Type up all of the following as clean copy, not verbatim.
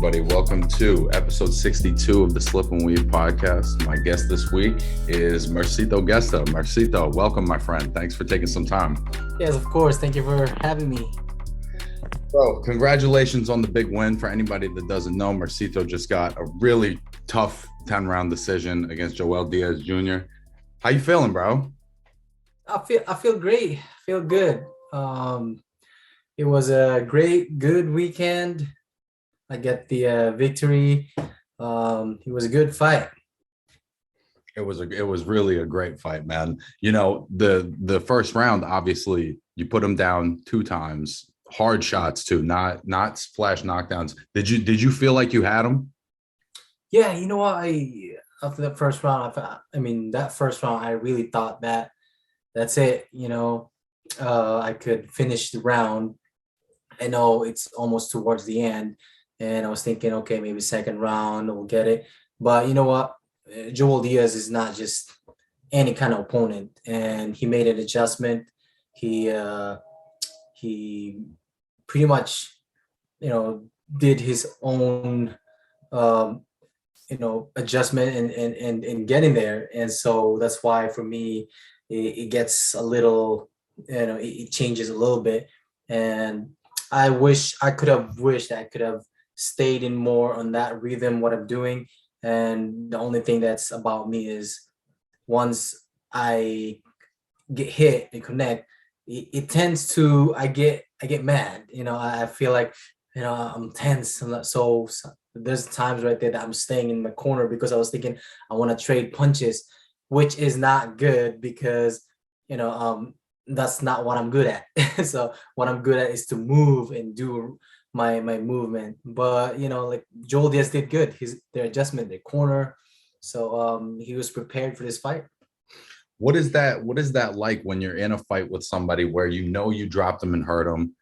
everybody. Welcome to episode 62 of the Slip and Weave podcast. My guest this week is Mercito Gesta. Mercito, welcome, my friend. Thanks for taking some time. Yes, of course. Thank you for having me. Bro, congratulations on the big win. For anybody that doesn't know, Mercito just got a really tough 10-round decision against Joel Diaz Jr. How you feeling, bro? I feel great. Feel good. It was a good weekend. I get the victory. It was a good fight. It was really a great fight, man. You know, the first round, obviously, you put him down 2 times, hard shots too, not flash knockdowns. Did you feel like you had him? Yeah, you know what? After that first round, that first round, I really thought that that's it. I could finish the round. I know it's almost towards the end. And I was thinking, okay, maybe second round we'll get it. But you know what? Joel Diaz is not just any kind of opponent, and he made an adjustment. He pretty much, did his own, adjustment and getting there. And so that's why for me, it gets a little, it changes a little bit. And I could have stayed in more on that rhythm, what I'm doing. And the only thing that's about me is once I get hit and connect, it tends to, I get mad. I feel like, I'm tense. So there's times right there that I'm staying in my corner because I was thinking I want to trade punches, which is not good because, that's not what I'm good at. So what I'm good at is to move and do my movement. But like Joel Diaz did good. Their adjustment, their corner. So he was prepared for this fight. What is that like when you're in a fight with somebody where you dropped them and hurt them,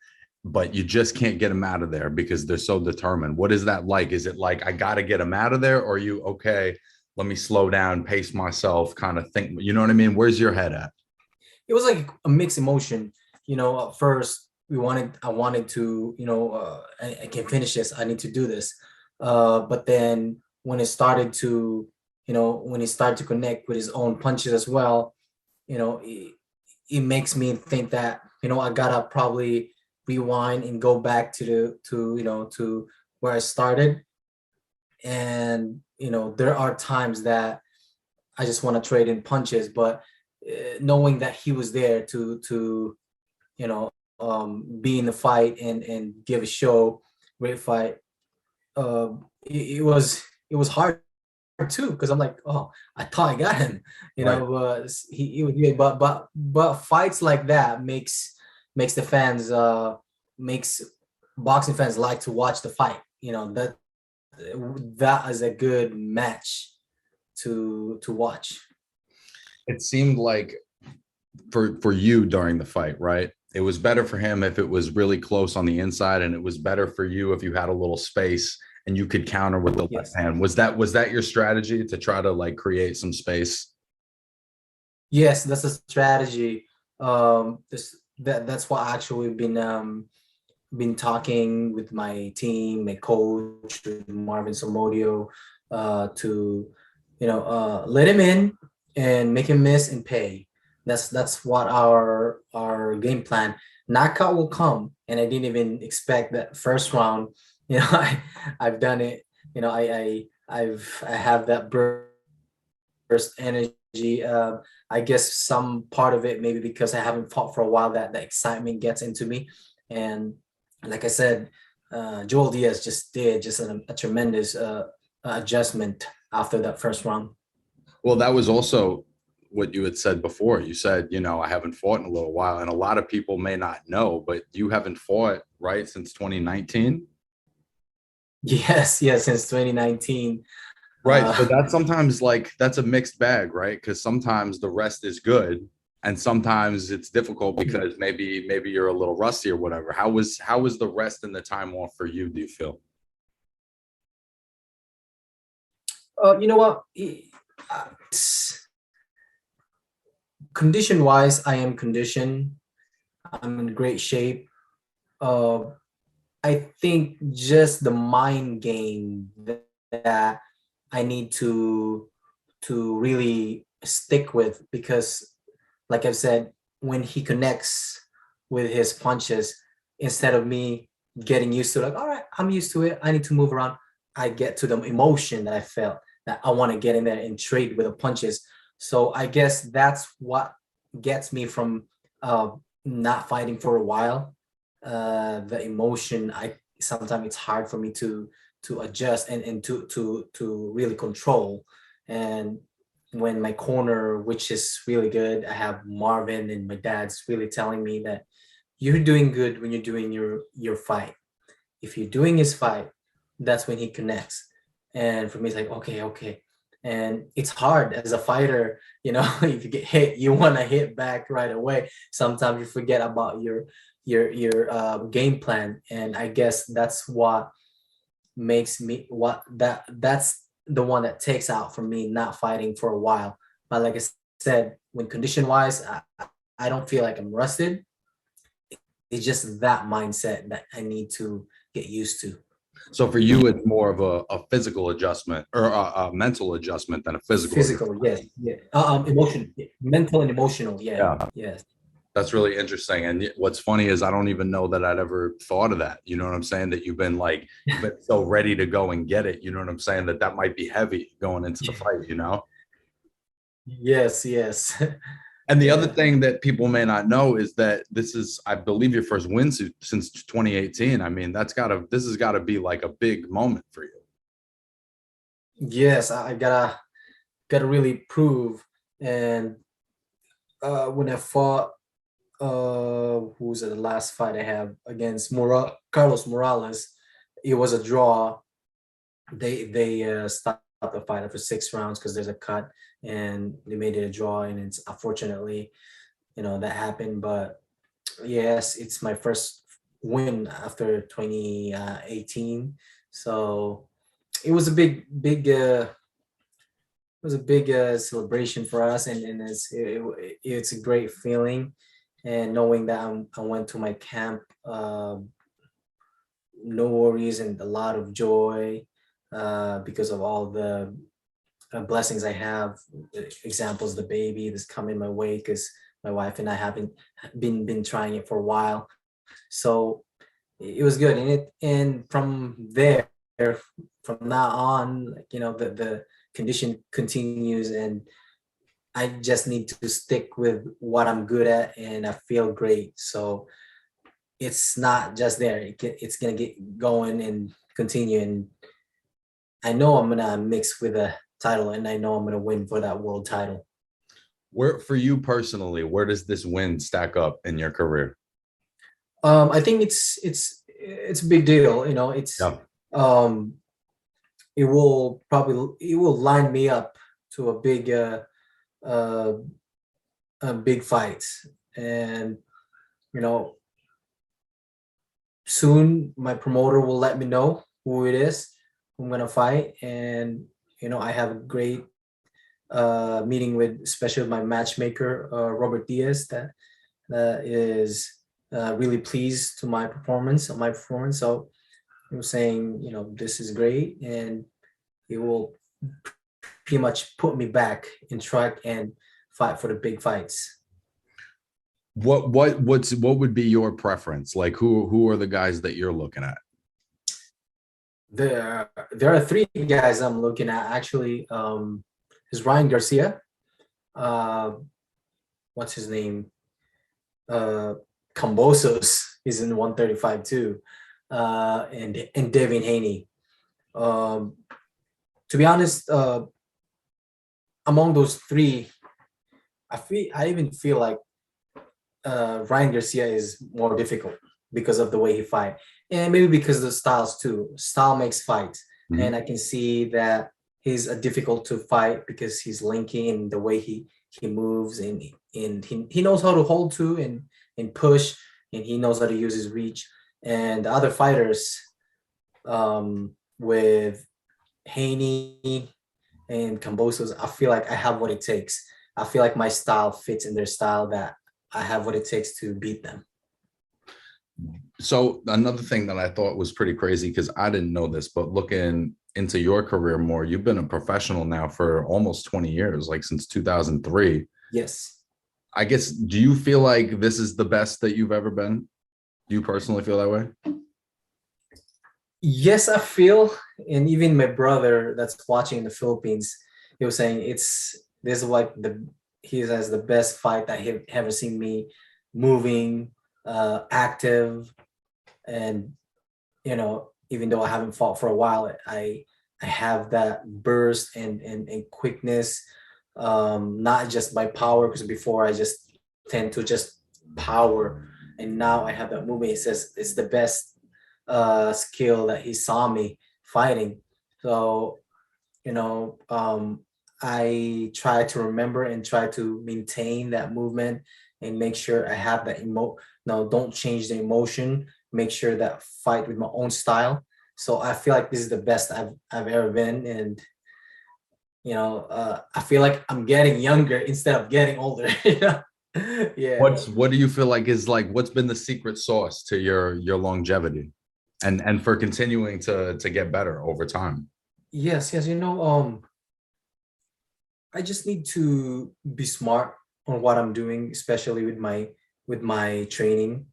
but you just can't get them out of there because they're so determined? What is that like? Is it like I gotta get them out of there, or are you okay? Let me slow down, pace myself, kind of think. You know what I mean? Where's your head at? It was like a mixed emotion. At first I wanted to, I can finish this. I need to do this. But then when it started to, when he started to connect with his own punches as well, it makes me think that, I gotta probably rewind and go back to where I started. And, there are times that I just want to trade in punches, but knowing that he was there to be in the fight and give a show, great fight. It was hard too because I'm like, oh, I thought I got him, but he was good. But fights like that makes the fans makes boxing fans like to watch the fight. That is a good match to watch. It seemed like for you during the fight, right? It was better for him if it was really close on the inside, and it was better for you if you had a little space and you could counter with the left hand. Was that your strategy to try to like create some space? Yes, that's a strategy. That's what actually been talking with my team, my coach Marvin Somodio, to let him in and make him miss and pay. That's what our game plan. Knockout will come, and I didn't even expect that first round. I've done it. I have that burst energy. I guess some part of it maybe because I haven't fought for a while, that the excitement gets into me. And like I said, Joel Diaz just did a tremendous adjustment after that first round. Well, that was also what you had said before. You said, I haven't fought in a little while, and a lot of people may not know, but you haven't fought, right, since 2019? Yes, since 2019. Right. So that's sometimes that's a mixed bag, right? Because sometimes the rest is good, and sometimes it's difficult because maybe you're a little rusty or whatever. How was the rest and the time off for you, do you feel? You know what? Condition wise, I am conditioned. I'm in great shape. I think just the mind game that I need to really stick with, because like I've said, when he connects with his punches, instead of me getting used to like, all right, I'm used to it, I need to move around, I get to the emotion that I felt that I want to get in there and trade with the punches. So I guess that's what gets me from not fighting for a while. The emotion, I sometimes it's hard for me to adjust and to really control. And when my corner, which is really good, I have Marvin and my dad's really telling me that you're doing good when you're doing your fight. If you're doing his fight, that's when he connects. And for me, it's like, okay, okay. And it's hard as a fighter, you know, if you get hit, you want to hit back right away. Sometimes you forget about your game plan. And I guess that's what makes me that's the one that takes out for me not fighting for a while. But like I said, when condition wise, I don't feel like I'm rusted. It's just that mindset that I need to get used to. So for you, it's more of a physical adjustment or a mental adjustment than a physical Physical, adjustment. yes, yeah. Emotion, mental and emotional, yeah, Yeah. yes. That's really interesting. And what's funny is I don't even know that I'd ever thought of that. You know what I'm saying? That you've been so ready to go and get it. You know what I'm saying? That might be heavy going into the fight, you know? Yes, yes. And the other Yeah. thing that people may not know is that this is, I believe, your first win since 2018. I mean, this has got to be like a big moment for you. Yes, I gotta really prove. And when I fought who was it, the last fight I have against Carlos Morales, it was a draw. They stopped the fight after 6 rounds because there's a cut, and they made it a draw, and it's unfortunately, you know, that happened. But yes, it's my first win after 2018. So it was a big celebration for us, and it's a great feeling, and knowing that I went to my camp, no worries and a lot of joy, because of all the blessings I have. Examples, the baby that's coming my way, because my wife and I haven't been trying it for a while. So it was good, and from there, from now on, like, you know, the condition continues, and I just need to stick with what I'm good at, and I feel great. So it's not just there. It's gonna get going and continue, and I know I'm gonna mix with a title, and I know I'm gonna win for that world title. Where, for you personally, where does this win stack up in your career? I think it's a big deal. You know, Yeah. um, it will line me up to uh, a big fight, and you know, soon my promoter will let me know who it is, who I'm gonna fight, and you know, I have a great meeting with, especially with my matchmaker, Robert Diaz, that is really pleased to my performance. So I'm saying, you know, this is great, and it will pretty much put me back in track and fight for the big fights. What would be your preference? Like who are the guys that you're looking at? There are three guys I'm looking at actually. Is Ryan Garcia. Uh, what's his name? Uh, Cambosos is in 135 too, and Devin Haney. Um, to be honest, among those three, I even feel like Ryan Garcia is more difficult because of the way he fight, and maybe because of the styles too. Style makes fights, Mhm. and I can see that he's a difficult to fight because he's linking and the way he moves, and he knows how to hold to and push, and he knows how to use his reach. And the other fighters, with Haney and Cambosos, I feel like I have what it takes. I feel like my style fits in their style, that I have what it takes to beat them. So another thing that I thought was pretty crazy, because I didn't know this, but looking into your career more, you've been a professional now for almost 20 years, like since 2003. Yes. I guess, do you feel like this is the best that you've ever been? Do you personally feel that way? Yes, I feel, and even my brother that's watching in the Philippines, he was saying this is like he has the best fight that he ever seen me moving, active, and even though I haven't fought for a while, I have that burst and quickness, not just by power, because before I just tend to just power, and now I have that movement. He says it's the best skill that he saw me fighting. So I try to remember and try to maintain that movement and make sure I have that no, don't change the emotion, make sure that fight with my own style. So I feel like this is the best I've ever been. And I feel like I'm getting younger instead of getting older. Yeah. What do you feel like is like, what's been the secret sauce to your longevity and for continuing to get better over time? Yes, I just need to be smart on what I'm doing, especially with my training.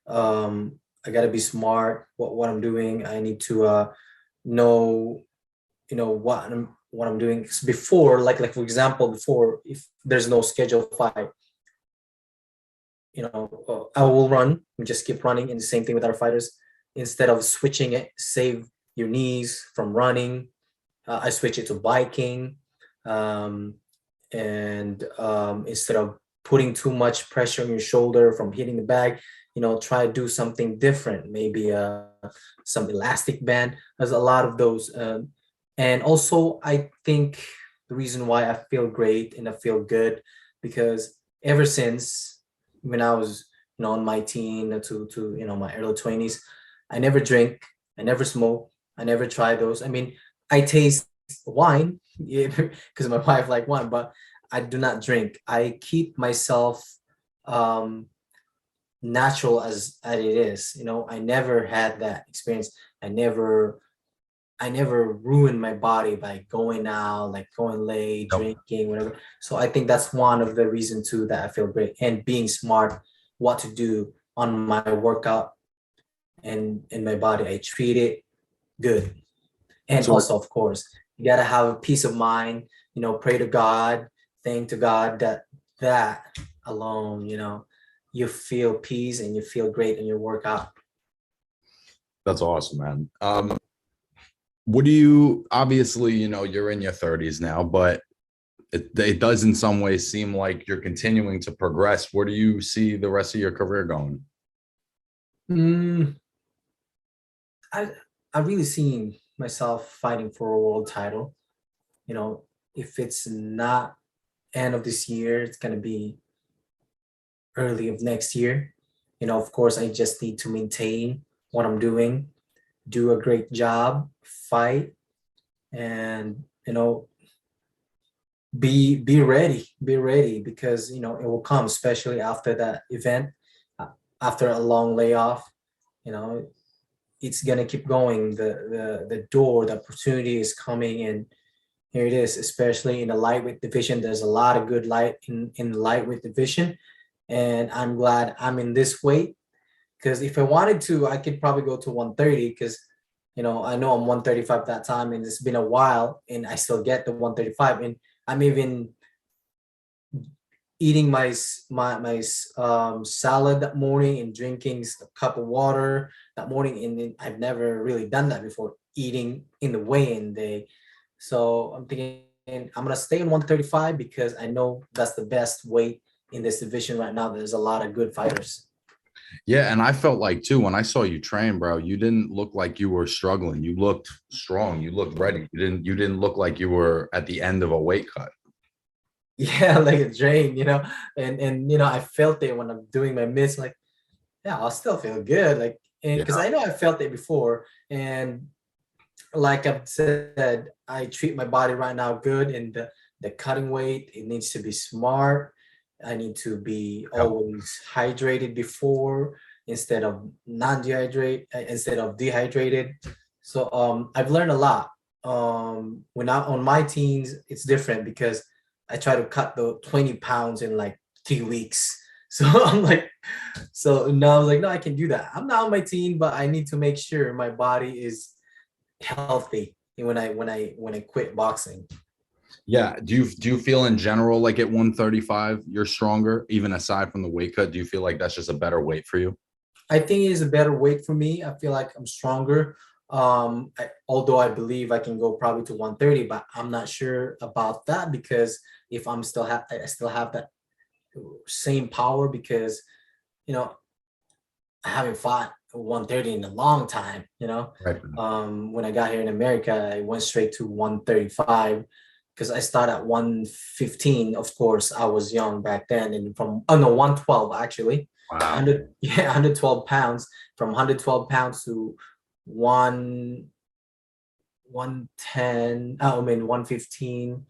I gotta be smart what I'm doing. I need to know what I'm doing. 'Cause before, like for example, before, if there's no scheduled fight, I will run and just keep running. And the same thing with our fighters. Instead of switching it, save your knees from running. I switch it to biking, um, and instead of putting too much pressure on your shoulder from hitting the bag, try to do something different. Maybe some elastic band. There's a lot of those, and also I think the reason why I feel great and I feel good, because ever since when I was in my teen to my early 20s, I never drink, I never smoke, I never try those. I mean, I taste wine, yeah, because my wife like wine, but I do not drink. I keep myself um, natural as it is. I never had that experience. I never I never ruined my body by going out, like going late, Yep. drinking, whatever. So I think that's one of the reasons too that I feel great, and being smart what to do on my workout and in my body. I treat it good. And So also, of course, you gotta have a peace of mind, pray to God, thank to God that alone, you feel peace and you feel great in your workout. that's awesome, man. What do you, obviously, you're in your 30s now, but it does in some ways seem like you're continuing to progress. Where do you see the rest of your career going? Mm, I I really seen myself fighting for a world title. You know, if it's not end of this year, it's gonna be early of next year. Of course, I just need to maintain what I'm doing, do a great job, fight, and be ready because it will come, especially after that event, after a long layoff. You know, it's gonna keep going. The door, the opportunity is coming, and here it is. Especially in the lightweight division, there's a lot of good light in the lightweight division, and I'm glad I'm in this weight, because if I wanted to, I could probably go to 130, because I know I'm 135 that time, and it's been a while, and I still get the 135, and I'm even eating my salad that morning and drinking a cup of water that morning, and then I've never really done that before, eating in the weigh-in day. So I'm thinking I'm gonna stay in 135 because I know that's the best weight in this division right now. There's a lot of good fighters. Yeah, and I felt like too when I saw you train, bro, you didn't look like you were struggling. You looked strong. You looked ready. You didn't look like you were at the end of a weight cut. Yeah, like a drain, and I felt it when I'm doing my mitts, like, yeah, I'll still feel good, like, and because Yeah. I know I felt it before, and like I've said, I treat my body right now good, and the cutting weight, it needs to be smart. I need to be Yep. always hydrated before, instead of instead of dehydrated. So I've learned a lot. When I on my teens, it's different because I try to cut the 20 pounds in like 3 weeks. So I'm like, so now I was like, no, I can do that. I'm not on my teen, but I need to make sure my body is healthy when I quit boxing. Yeah. Do you feel in general like at 135 you're stronger, even aside from the weight cut? Do you feel like that's just a better weight for you? I think it is a better weight for me. I feel like I'm stronger. Although I believe I can go probably to 130, but I'm not sure about that because if I still have that same power because you know I haven't fought 130 in a long time. Right. When I got here in America, I went straight to 135 because I started at 115. Of course, I was young back then, and from oh no 112 actually, Wow. 100 yeah 112 pounds from 112 pounds to one 110. I mean 115,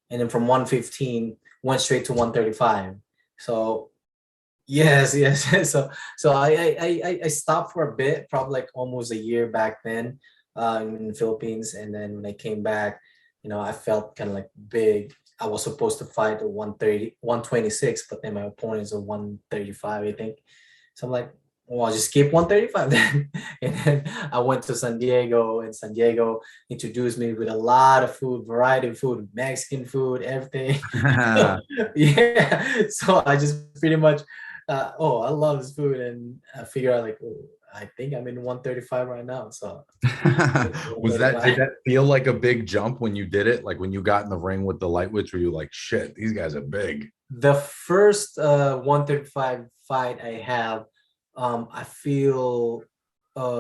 and then from 115 went straight to 135. So yes, yes. So I stopped for a bit, probably like almost a year back then, in the Philippines, and then when I came back, I felt kind of like big. I was supposed to fight at 130, 126, but then my opponent's a 135, I think. So I'm like, well, I'll just skip 135 then. And then I went to San Diego, and San Diego introduced me with a lot of food, variety of food, Mexican food, everything. Yeah. So I just pretty much, oh, I love this food. And I figure out like, oh, I think I'm in 135 right now. So Did 135. that feel like a big jump when you did it? Like when you got in the ring with the lightweights, were you like, shit, these guys are big? The first 135 fight I have, I feel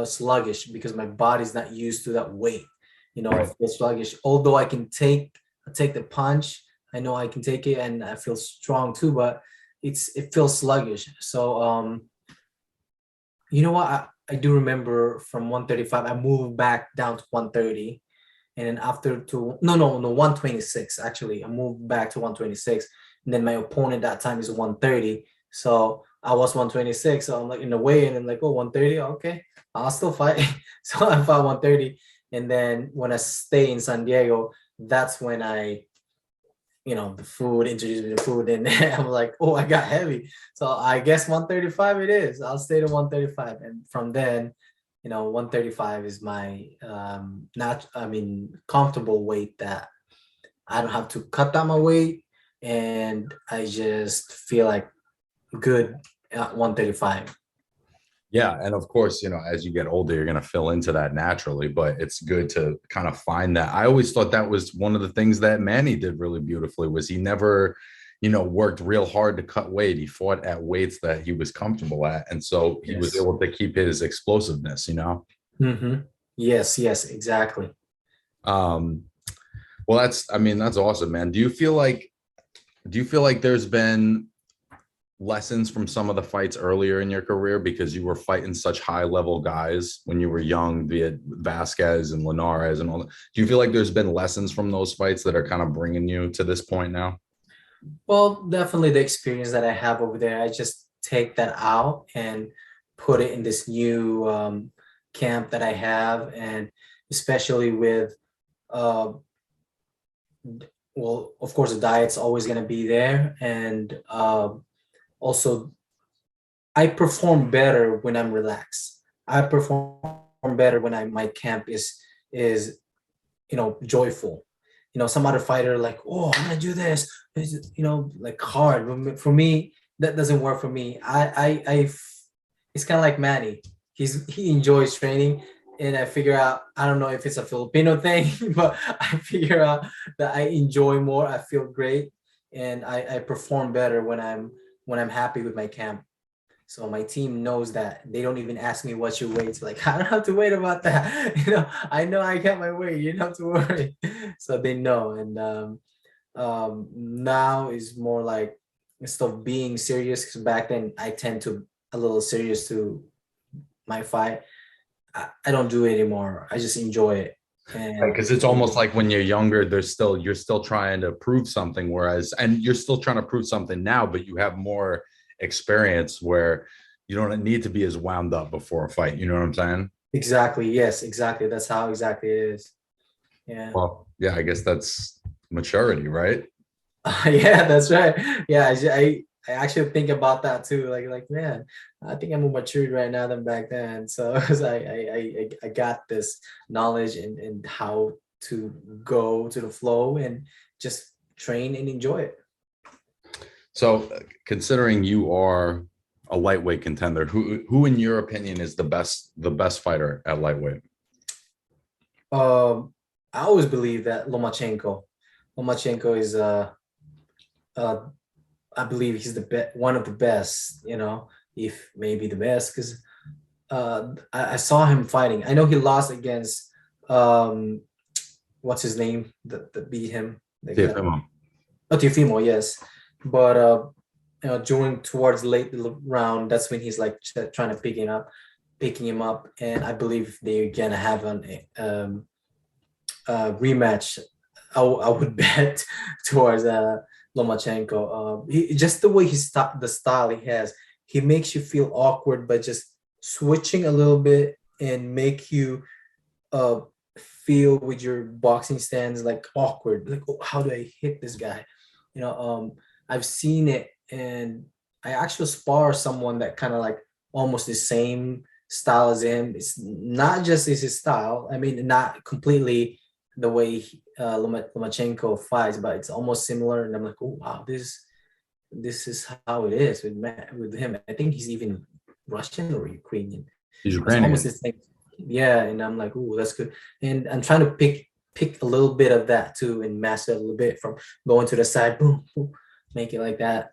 sluggish because my body's not used to that weight. I Right. feel sluggish. Although I take the punch, I know I can take it, and I feel strong too. But it feels sluggish. So you know what? I do remember from 135, I moved back down to 130, and then after to no 126 actually. I moved back to 126, and then my opponent that time is 130. So I was 126. So I'm like in the way, and I'm like, oh, 130, okay, I'll still fight. So I fought 130, and then when I stay in San Diego, that's when the food introduced me to food, and I'm like, oh, I got heavy. So I guess 135 it is. I'll stay to 135, and from then, 135 is my not I mean comfortable weight that I don't have to cut down my weight, and I just feel like good at 135. Yeah, and of course, as you get older, you're going to fill into that naturally, but it's good to kind of find that. I always thought that was one of the things that Manny did really beautifully was he never, worked real hard to cut weight. He fought at weights that he was comfortable at, and so he was Yes. able to keep his explosiveness. Mm-hmm. Yes, yes, exactly. Um, well, that's awesome, man. Do you feel like there's been lessons from some of the fights earlier in your career because you were fighting such high level guys when you were young, be it Vasquez and Linares and all that? Do you feel like there's been lessons from those fights that are kind of bringing you to this point now? Well, definitely the experience that I have over there, I just take that out and put it in this new camp that I have, and especially with, uh, well, of course, the diet's always going to be there, and also I perform better when I'm relaxed. I perform better when my camp is joyful. Some other fighter like, oh, I'm gonna do this, like hard. But for me, that doesn't work for me. It's kind of like Manny. He enjoys training, and I figure out, I don't know if it's a Filipino thing, but I figure out that I enjoy more. I feel great, and I perform better when I'm happy with my camp. So my team knows that. They don't even ask me what's your weight. It's like, I don't have to wait about that. I know I got my weight. You don't have to worry. So they know. And now is more like, instead of being serious, because back then I tend to a little serious to my fight. I don't do it anymore. I just enjoy it. And Because it's almost like when you're younger, you're still trying to prove something, and you're still trying to prove something now, but you have more experience where You don't need to be as wound up before a fight. You know what I'm saying? Exactly. Yes, exactly. That's how exactly it is. Yeah. Well, yeah, I guess that's maturity, right? Yeah, that's right. Yeah, I actually think about that too. Like man, I think I'm more matured right now than back then. So 'cause I got this knowledge and how to go to the flow and just train and enjoy it. So, considering you are a lightweight contender, who in your opinion is the best fighter at lightweight? Um, I always believe that Lomachenko is uh I believe he's the one of the best, if maybe the best, because I saw him fighting. I know he lost against um what's his name that beat him. Like TFM. oh, Teofimo, yes. But during towards late round, that's when he's like trying to picking him up, and I believe they're gonna have an rematch. I would bet towards Lomachenko. Just the way the style he has, he makes you feel awkward, but just switching a little bit and make you uh feel with your boxing stance like awkward. Like, oh, how do I hit this guy? I've seen it, and I actually spar someone that kind of like almost the same style as him. It's not just his style. I mean, not completely the way Lomachenko fights, but it's almost similar. And I'm like, oh wow, this is how it is with him. I think he's even Russian or Ukrainian. He's It's almost Ukrainian. the same. Yeah, and I'm like, oh, that's good. And I'm trying to pick a little bit of that too and master it a little bit from going to the side, boom, boom, make it like that.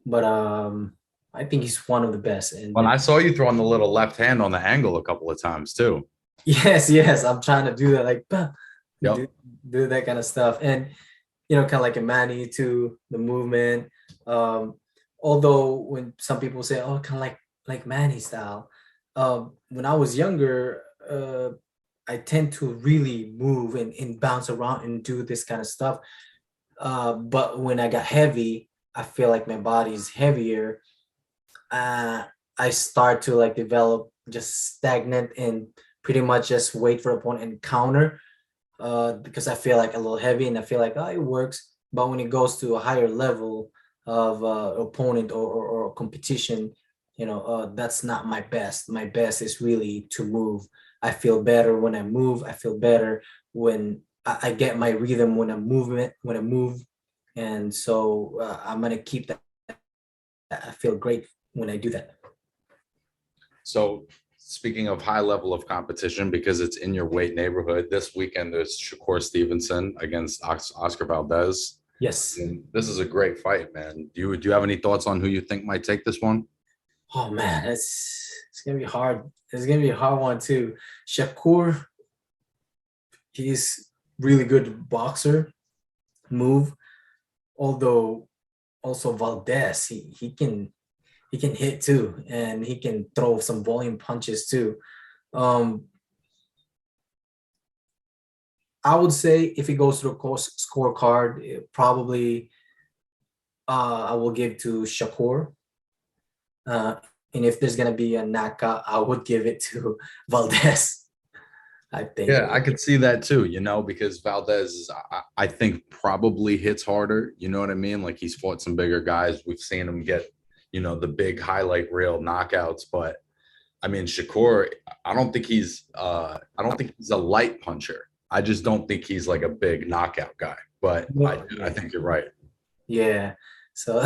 But I think he's one of the best. Well, And I saw you throwing the little left hand on the angle a couple of times too. yes, I'm trying to do that, like do Yep. do that kind of stuff. And kind of like a Manny to the movement. Um, Although when some people say, oh, kind of like Manny style, when I was younger, I tend to really move and bounce around and do this kind of stuff. But when I got heavy, I feel like my body's heavier. uh, I start to like develop just stagnant and pretty much just wait for opponent and counter, because I feel like a little heavy and I feel like, oh, it works. But when it goes to a higher level of opponent or competition, that's not my best. My best is really to move. I feel better when I move. I feel better when I get my rhythm when I move. And so I'm gonna keep that. I feel great when I do that. So, speaking of high level of competition, because it's in your weight neighborhood, this weekend there's Shakur Stevenson against Oscar Valdez. Yes. And this is a great fight, man. Do you have any thoughts on who you think might take this one? Oh man, it's gonna be hard. It's gonna be a hard one too. Shakur, he's really good boxer, move. Although also Valdez, he can hit too, and he can throw some volume punches too. Um, I would say if it goes to the course scorecard, probably I will give to Shakur. Uh, and if there's gonna be a knockout, I would give it to Valdez. I think. Yeah, I could see that too, because Valdez is, I think, probably hits harder. You know what I mean? Like he's fought some bigger guys. We've seen him get, the big highlight reel knockouts. But I mean, Shakur, I don't think he's a light puncher. I just don't think he's like a big knockout guy. But I, No, I yeah, think you're right. yeah. So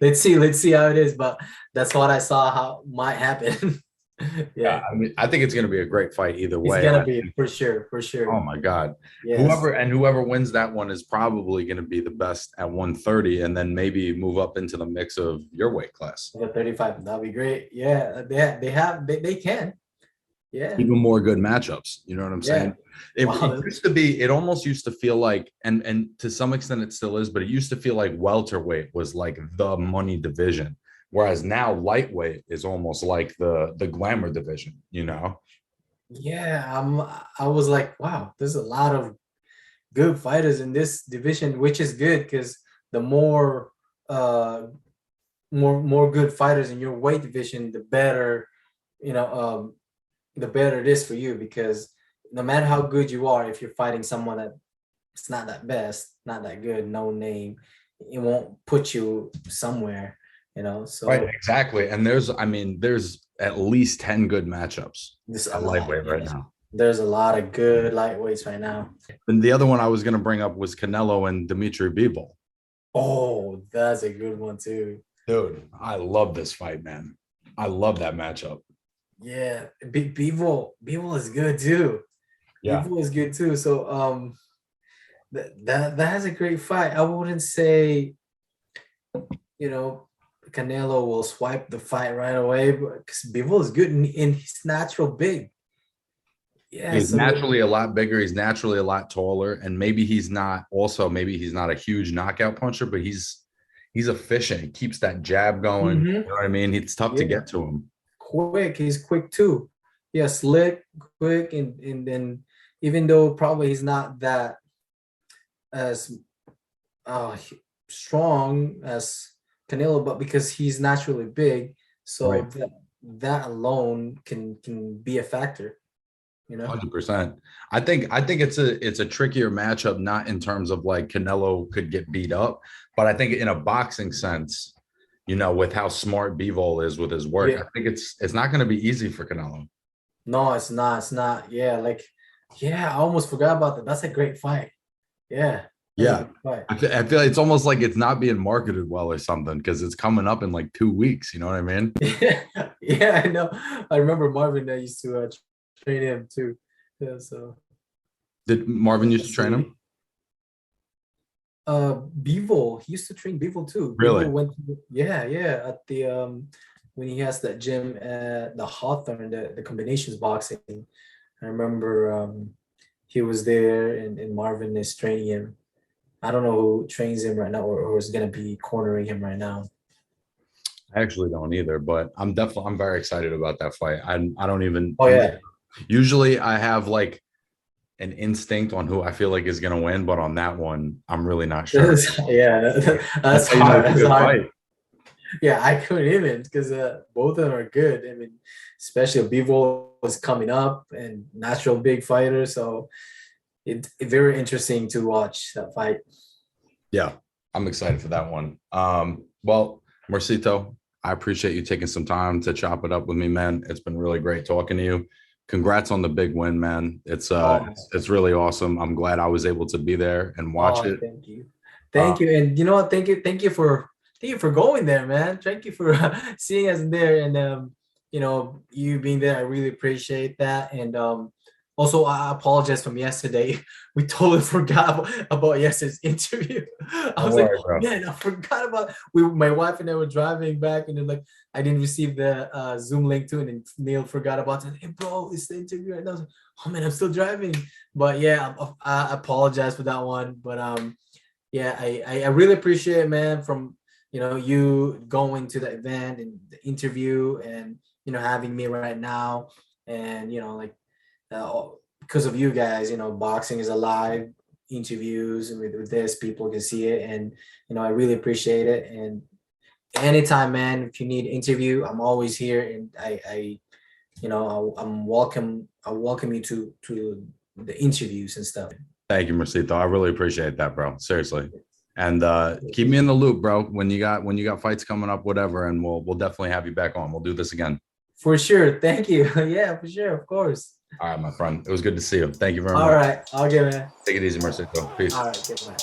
let's see how it is. But that's what I saw how might happen. Yeah, Yeah, I mean, I think it's going to be a great fight either it's way. gonna be for sure, for Oh sure. my God. Yes, Whoever wins that one is probably going to be the best at 130 and then maybe move up into the mix of your weight class. the 35. That'd be great. Yeah, they can. Yeah, Even more good matchups. You know what I'm yeah. saying? It, Wow. it used to be, it almost used to feel like, and to some extent it still is, but it used to feel like welterweight was like the money division. Whereas now lightweight is almost like the glamour division. Yeah, I was like, wow, there's a lot of good fighters in this division, which is good because the more uh more good fighters in your weight division, the better, you know, the better it is for you, because no matter how good you are, if you're fighting someone that it's not that best, not that good, no name, it won't put you somewhere, you know. Right, So exactly. And I mean, there's at least 10 good matchups there's a at lot. lightweight right Yeah. now. There's a lot of good lightweights right now. And the other one I was going to bring up was Canelo and Dimitri Bivol. Oh, that's a good one too. Dude, I love this fight, man. I love that matchup. Yeah, Beevil is good too. Yeah. Beevil is good too. So that has a great fight. I wouldn't say, you know, Canelo will swipe the fight right away, but because Beevil is good in his natural big. Yeah, He's so naturally a lot bigger. He's naturally a lot taller. And maybe he's not a huge knockout puncher, but he's efficient. He keeps that jab going. You know what I mean? It's tough to yeah, get to him. quick. He's quick too. Yeah, slick, quick, and then even though probably he's not that as uh strong as Canelo, but because he's naturally big, so Right. that alone can be a factor, you know. 100%. I think it's a trickier matchup, not in terms of like Canelo could get beat up, but I think in a boxing sense, with how smart Bivol is with his work, Yeah. I think it's not going to be easy for Canelo. No, it's not. It's not. Yeah, like yeah, I almost forgot about that. That's a great fight. Yeah, that's a Yeah. good fight. I feel like it's almost like it's not being marketed well or something because it's coming up in like 2 weeks. You know what I mean? Yeah, yeah, I know. I remember Marvin that used to train him too. Yeah, so Did Marvin used to let's train see. him? Beevil, he used to train Beevil too. Beevil Really? went to, yeah, yeah, at the when he has that gym at the Hawthorne, the combinations boxing. I remember he was there, and Marvin is training him. I don't know who trains him right now, or is gonna be cornering him right now. I actually don't either, but I'm very excited about that fight. I don't even Oh yeah. usually I have like an instinct on who I feel like is gonna win, but on that one, I'm really not sure. Yeah, that's That's how you know hard. it's a That's good hard. fight. Yeah, I couldn't even, because both of them are good. I mean, especially Bivol was coming up and natural big fighter, so it very interesting to watch that fight. Yeah, I'm excited for that one. Well, Mercito, I appreciate you taking some time to chop it up with me, man. It's been really great talking to you. Congrats on the big win, man. Oh, It's really awesome. I'm glad I was able to be there and watch oh, it. Uh, thank you, and you know what? Thank you for going there, man. Thank you for seeing us there, and you know, you being there. I really appreciate that, and also I apologize from yesterday. We totally forgot about yesterday's interview. I don't was like, worry, oh bro. man, I forgot about. My wife and I were driving back, and then like I didn't receive the Zoom link too, and then Neil forgot about it. Hey, bro, it's the interview right now. I was like, oh man, I'm still driving. But yeah, I apologize for that one. But yeah, I really appreciate it, man, from you going to the event and the interview, and having me right now, and like because of you guys, boxing is alive. Interviews and with this, people can see it, and I really appreciate it. And anytime, man, if you need interview, I'm always here, and I'm welcome. I welcome you to the interviews and stuff. Thank you, Mercito. I really appreciate that, bro. Seriously. And keep me in the loop, bro. When you got fights coming up, whatever, and we'll definitely have you back on. We'll do this again. For sure. Thank you. Yeah, for sure. Of course. All right, my friend. It was good to see you. Thank you very All much. right. Okay, man. Take it easy, Mercito. Peace. All right. Good, man.